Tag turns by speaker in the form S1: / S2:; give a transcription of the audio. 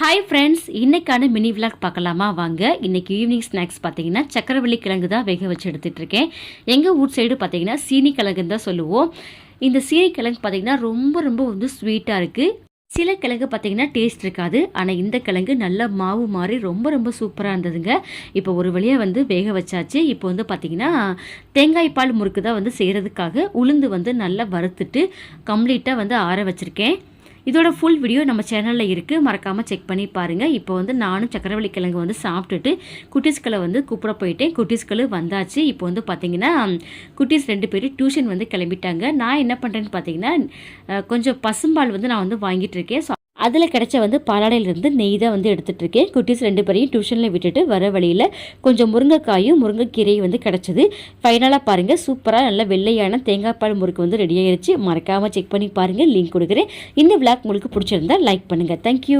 S1: Hi friends, இன்னைக்கான mini vlog பார்க்கலாமா வாங்க. இன்னைக்கு ஈவினிங் ஸ்நாக்ஸ் பார்த்தீங்கன்னா சக்கரவள்ளி கிழங்கு தான் வேக வச்சு எடுத்துகிட்டு இருக்கேன். எங்கள் ஊர் சைடு பார்த்தீங்கன்னா சீனி கிழங்குன்னு தான் சொல்லுவோம். இந்த சீனி கிழங்கு பார்த்தீங்கன்னா ரொம்ப ரொம்ப வந்து ஸ்வீட்டாக இருக்குது. சில கிழங்கு பார்த்தீங்கன்னா டேஸ்ட் இருக்காது. ஆனால் இந்த கிழங்கு நல்ல மாவு மாதிரி ரொம்ப ரொம்ப சூப்பராக இருந்ததுங்க. இப்போ ஒரு வழியாக வந்து வேக வச்சாச்சு. இப்போ வந்து பார்த்தீங்கன்னா தேங்காய் பால் முறுக்கு தான் வந்து செய்கிறதுக்காக உளுந்து வந்து நல்லா வறுத்துட்டு கம்ப்ளீட்டாக வந்து ஆற வச்சுருக்கேன். இதோட ஃபுல் வீடியோ நம்ம சேனலில் இருக்குது, மறக்காமல் செக் பண்ணி பாருங்கள். இப்போ வந்து நானும் சக்கரவள்ளி கிழங்கு வந்து சாப்பிட்டுட்டு குட்டீஸ்களை வந்து கூப்பிட போயிட்டேன். குட்டீஸ்களு வந்தாச்சு. இப்போ வந்து பார்த்திங்கன்னா குட்டீஸ் 2 பேரும் டியூஷன் வந்து கிளம்பிட்டாங்க. நான் என்ன பண்ணுறேன்னு பார்த்தீங்கன்னா கொஞ்சம் பசும்பால் வந்து நான் வந்து வாங்கிட்டு இருக்கேன். ஸோ அதில் கிடைச்ச வந்து பாலாடையிலேருந்து நெய் தான் வந்து எடுத்துகிட்டு இருக்கேன். குட்டீஸ் 2 பேரையும் டியூஷனில் விட்டுட்டு வர வழியில் கொஞ்சம் முருங்கைக்காயும் முருங்கைக்கீரையும் வந்து கிடச்சிது. ஃபைனலாக பாருங்கள், சூப்பராக நல்ல வெள்ளையான தேங்காய் பால் முறுக்கு வந்து ரெடி ஆயிடுச்சு. மறக்காமல் செக் பண்ணி பாருங்கள், லிங்க் கொடுக்குறேன். இந்த விளாக் உங்களுக்கு பிடிச்சிருந்தா லைக் பண்ணுங்கள். தேங்க்யூ.